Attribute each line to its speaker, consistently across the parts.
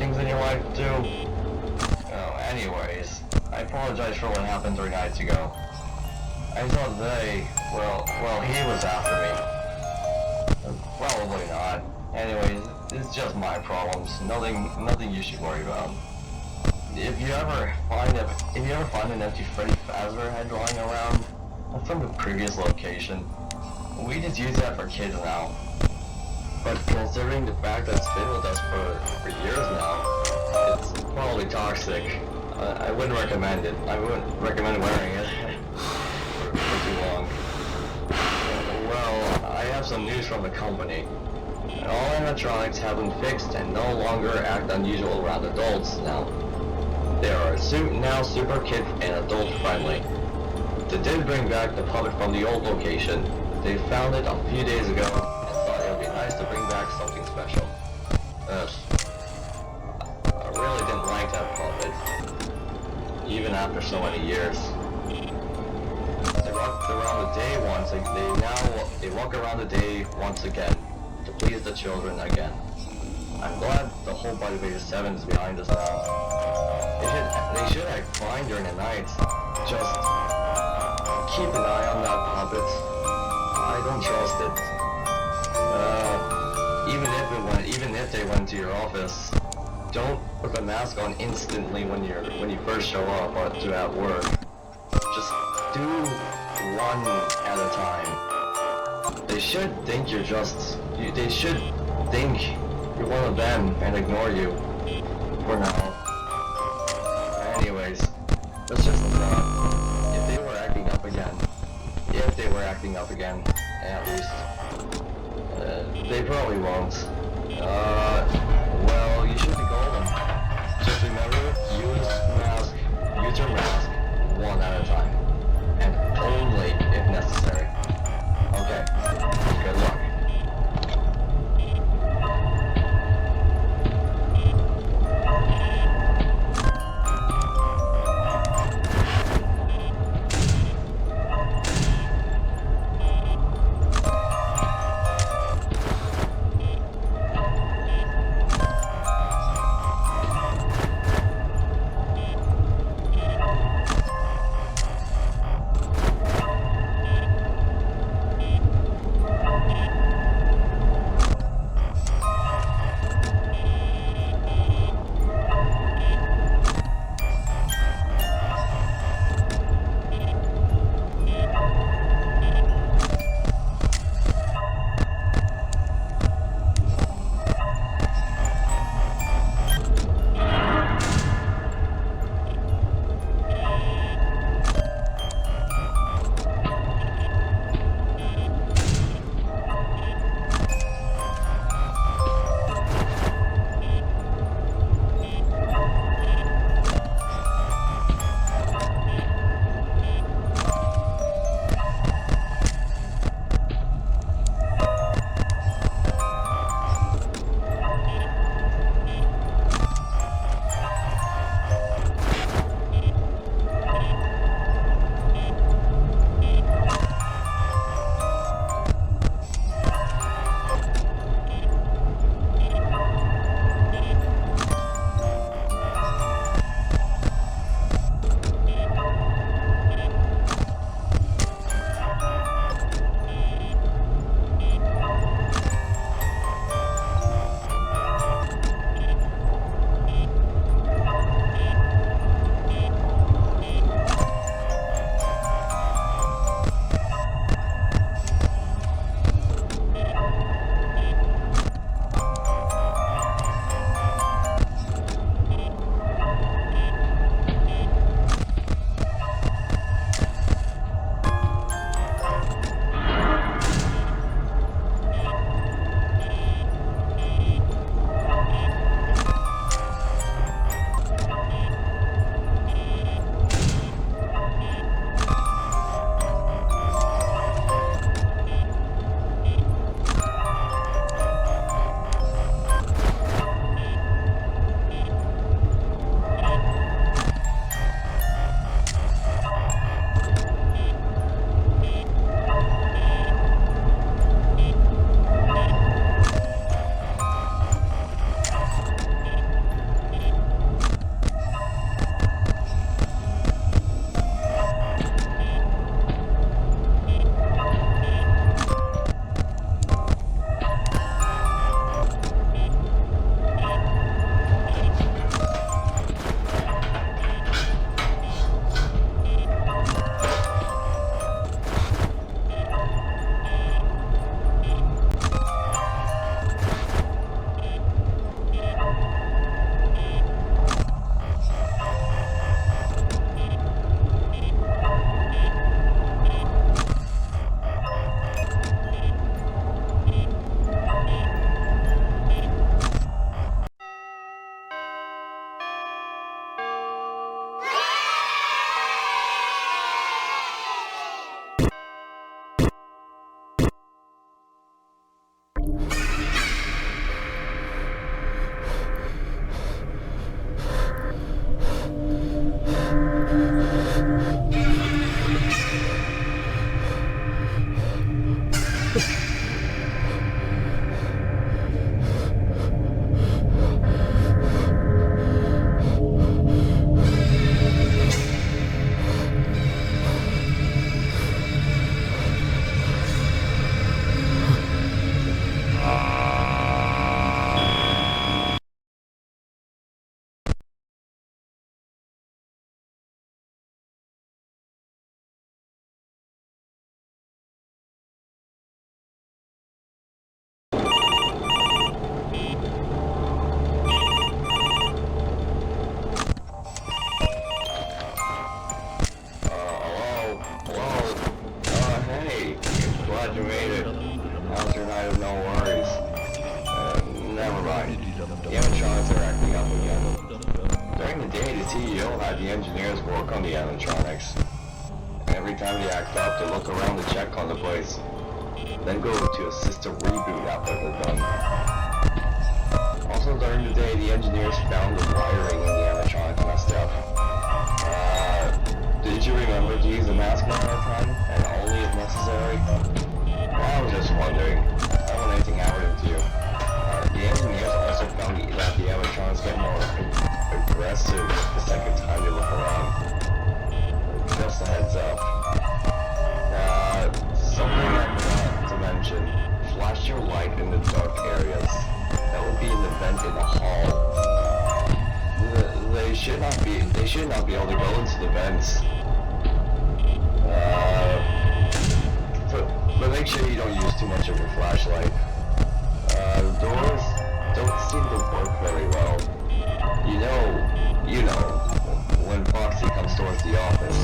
Speaker 1: things in your life too? Oh, anyways, I apologize for what happened 3 nights ago. I thought they, well, he was after me. Probably not. Anyways, it's just my problems. Nothing you should worry about. If you ever find an empty Freddy Fazbear head lying around from the previous location, we just use that for kids now. But considering the fact that it's been with us for years now, it's probably toxic. I wouldn't recommend it. I wouldn't recommend wearing it for too long. Well, I have some news from the company. All animatronics have been fixed and no longer act unusual around adults now. They are now super kid and adult friendly. They did bring back the puppet from the old location. They found it a few days ago and thought it would be nice to bring back something special. I really didn't like that puppet, even after so many years. They walk around the day once. They walk around the day once again to please the children again. I'm glad the whole Body Beta 7 is behind us now. They should act fine during the night. Just keep an eye on that puppet. I don't trust it. Even if they went to your office, don't put the mask on instantly when you first show up or at work. Just do one at a time. They should think they should think you're one of them and ignore you for now. Anyways, let's just if they were acting up again, at least, they probably won't. Well, you should be golden. Just remember, use your mask one at a time, and only if necessary. Okay, good luck. that the engineers work on the animatronics. And every time they act up, they look around to check on the place. Then go to assist a reboot after they're done. Also during the day, the engineers found the wiring in the animatronics messed up. Did you remember to use a mask one at a time, and only if necessary? I was just wondering. I don't want anything happening to you. The engineers also found that the animatronics get more aggressive the second time they look around. Just a heads up. Something I forgot to mention. Flash your light in the dark areas. That would be an event in the hall. They should not be able to go into the vents. But make sure you don't use too much of your flashlight. The doors don't seem to work very well. You know, when Foxy comes towards the office.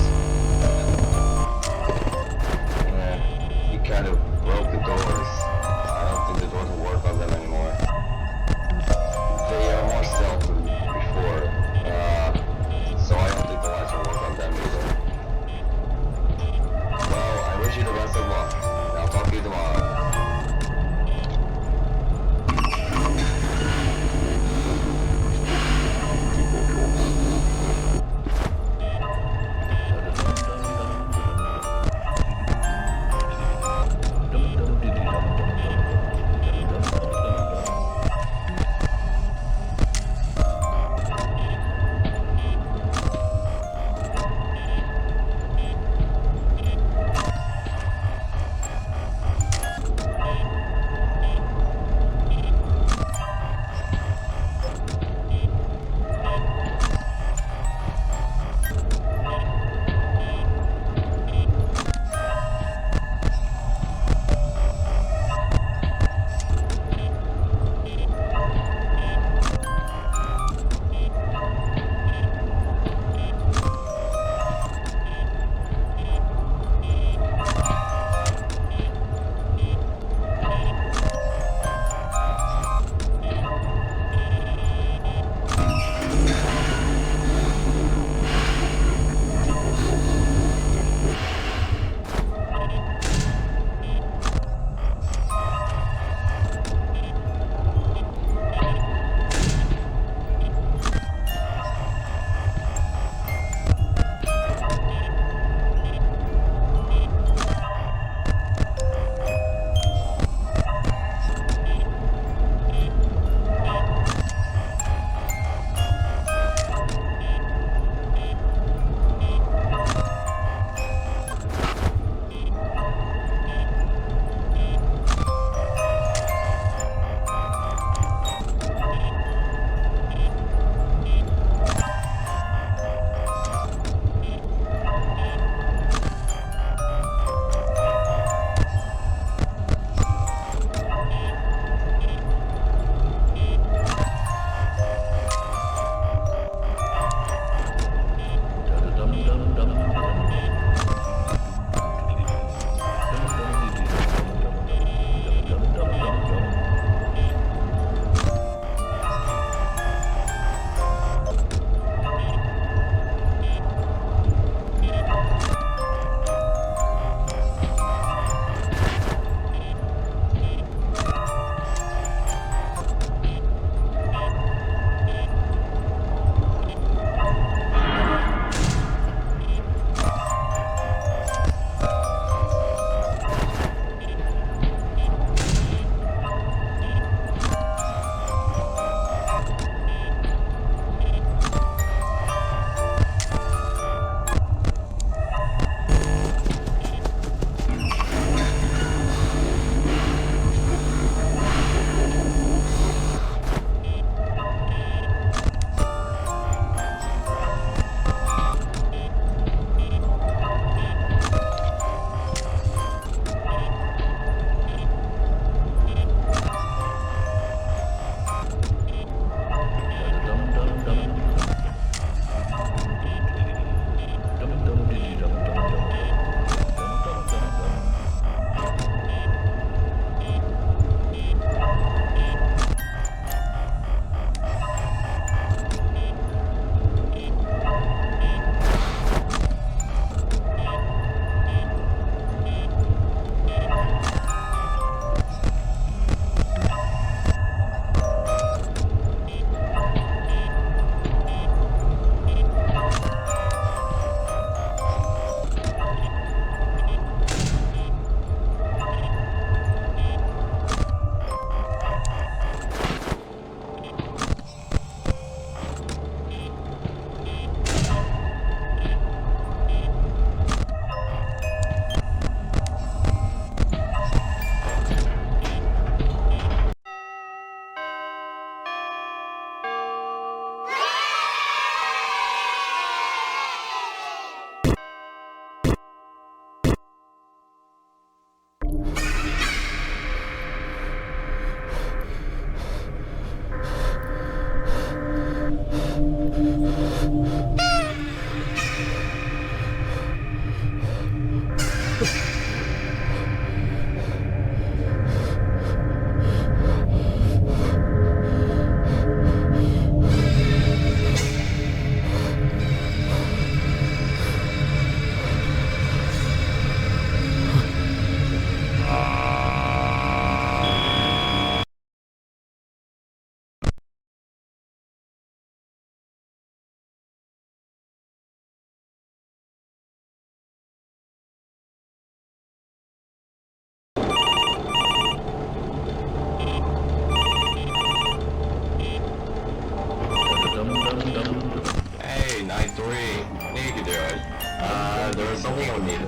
Speaker 1: He kind of broke the doors. I don't think the doors will work on them anymore. They are more stealth than before, so I don't think the lights will work on them either. Well, I wish you the best of luck. I'll talk to you tomorrow.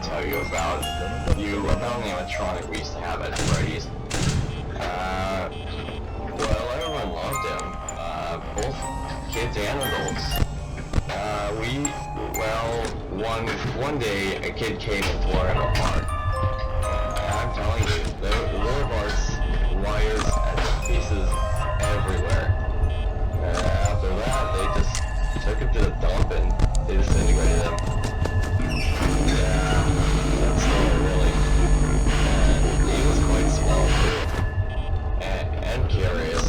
Speaker 1: tell you about an animatronic we used to have at Freddy's. Well, everyone loved him. Both kids and adults. One day a kid came and tore him apart. I'm telling you, there were parts, wires, and pieces everywhere. After that, they just took him to the dump and they disintegrated him. Yeah, that's all really. And he was quite small too, and curious.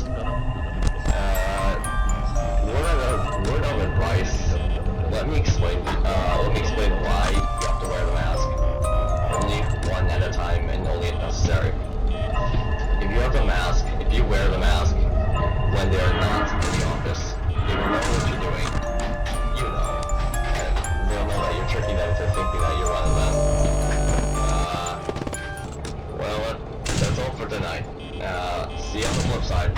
Speaker 1: Word of advice. Let me explain why you have to wear the mask. Only one at a time and only if necessary. If you wear the mask when they're not in the office, they will know what you're doing. You know. And they'll know that you're tricking them into thinking that you're one of them. Well, that's all for tonight. See you on the flip side.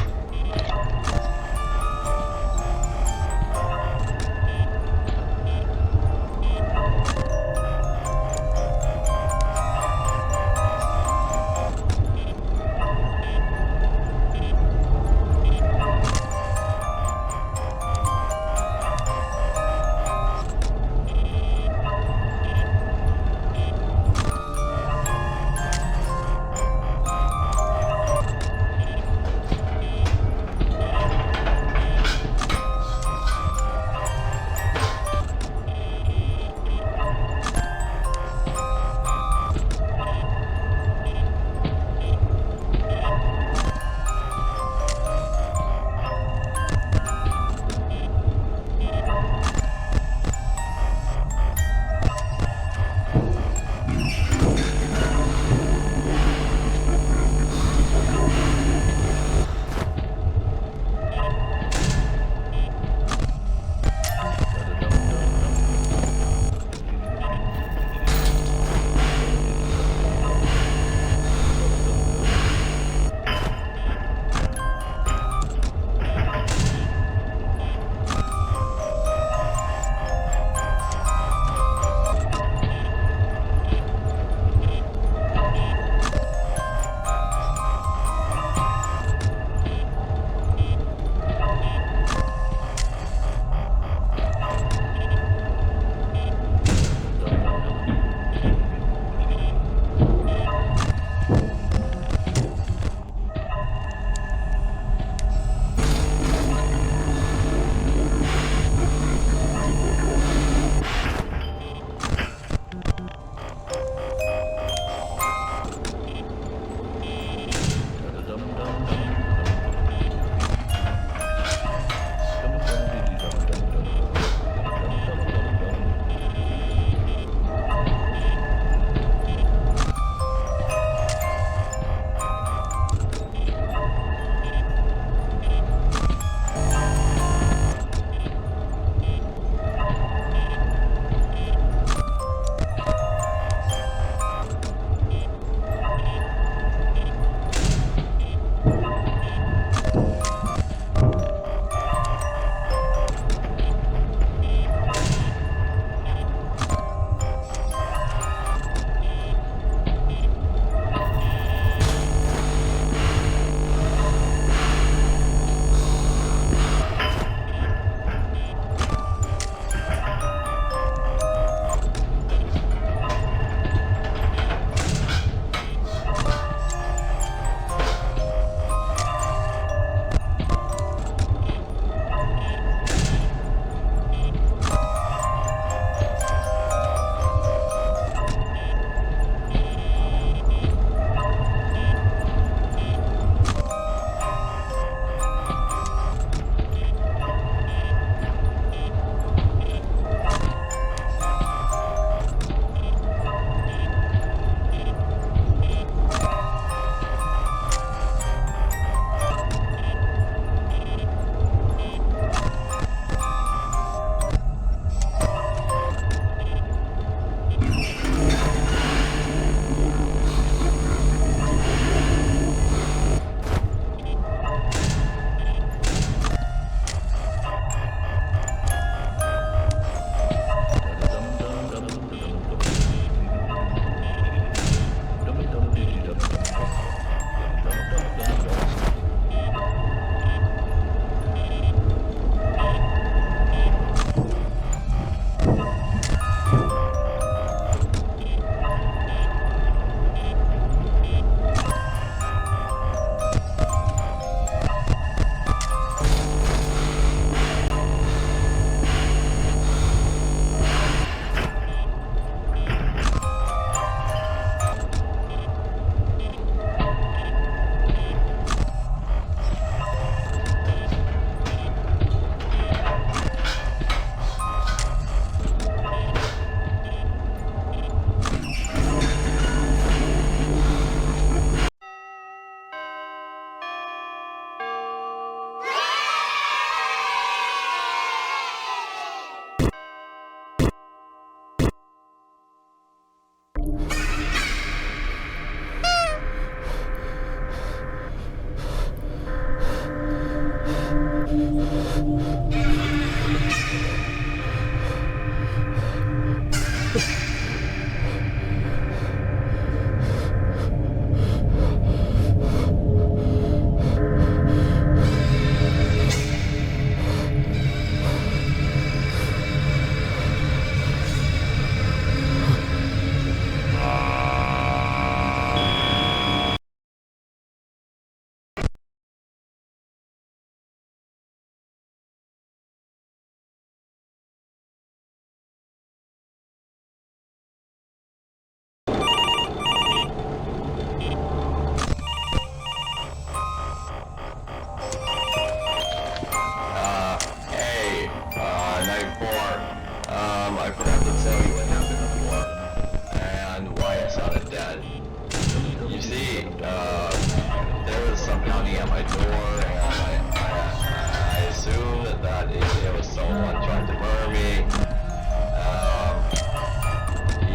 Speaker 1: banging at my door, and I assumed that it was someone trying to murder me.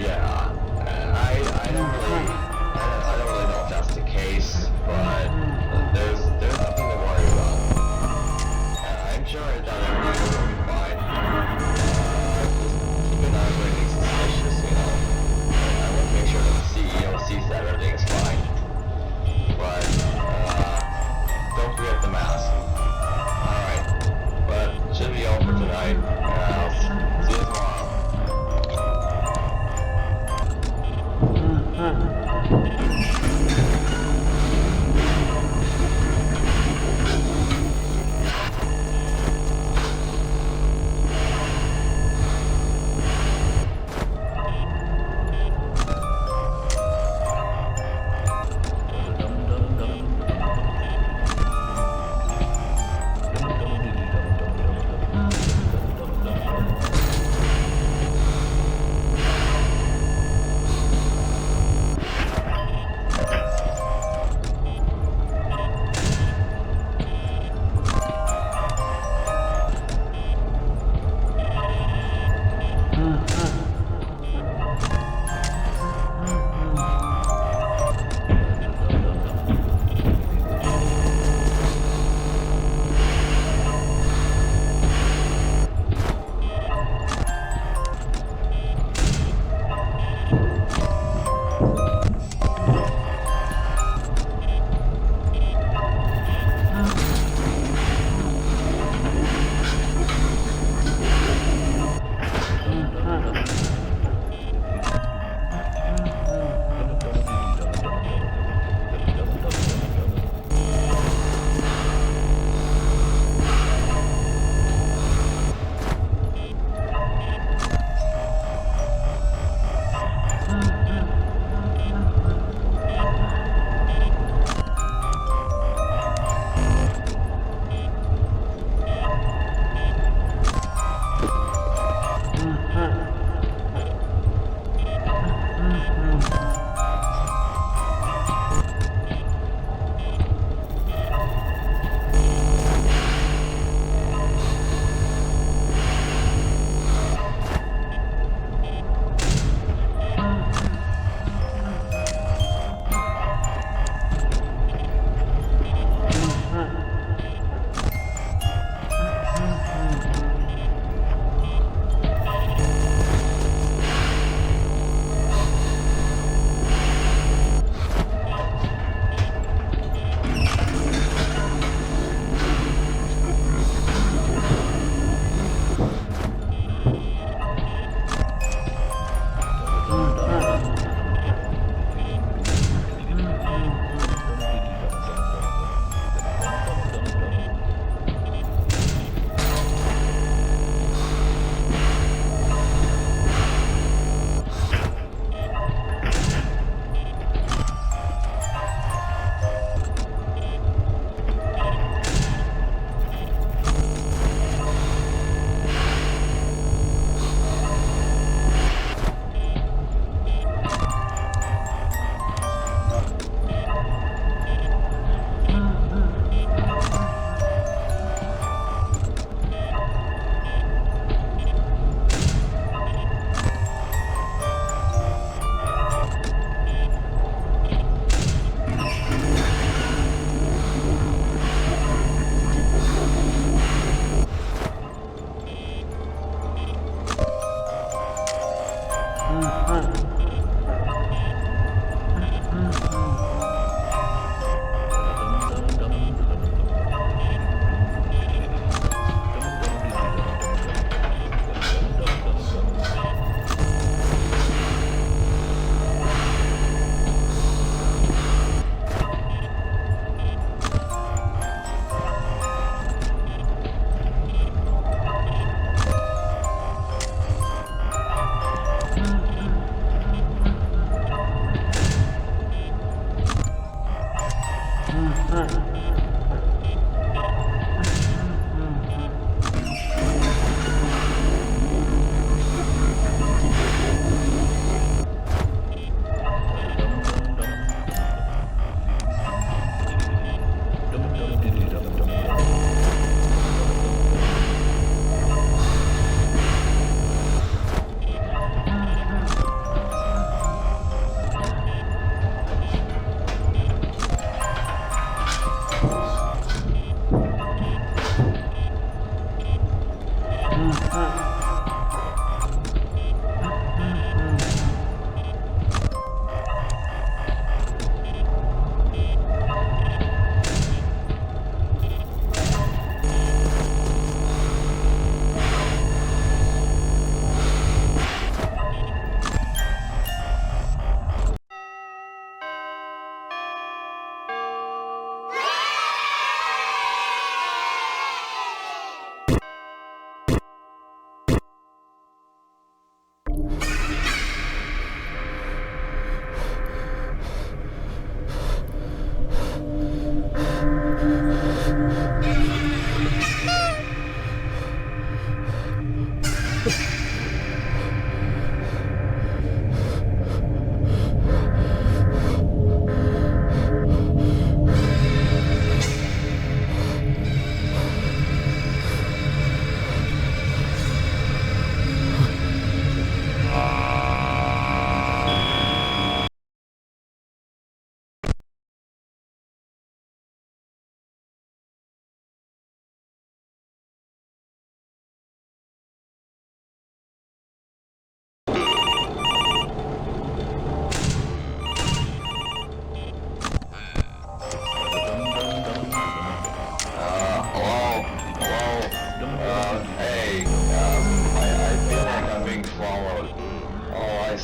Speaker 1: Yeah, I don't really know if that's the case, but there's nothing to worry about. I'm sure that everything will be fine. Just keep an eye on anything suspicious, you know. I want to make sure that the CEO sees that everything is fine. But don't forget the mask. Alright, but should be all for tonight. I'll see you tomorrow.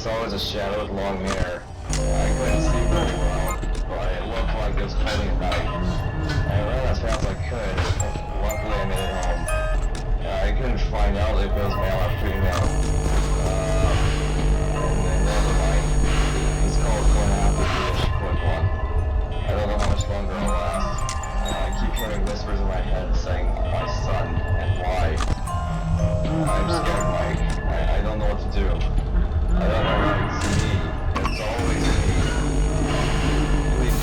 Speaker 1: saw was a shadow with long hair. I couldn't see very well, but it looked like it was hiding at night. I ran as fast as I could, but luckily I made it home. I couldn't find out if it was male or female. And then never mind. This call is going to have to be a quick one. I don't know how much longer it'll last. I keep hearing whispers in my head saying, my son, and why. I'm scared, Mike. I don't know what to do. I don't know why it's me. It's always me. Please.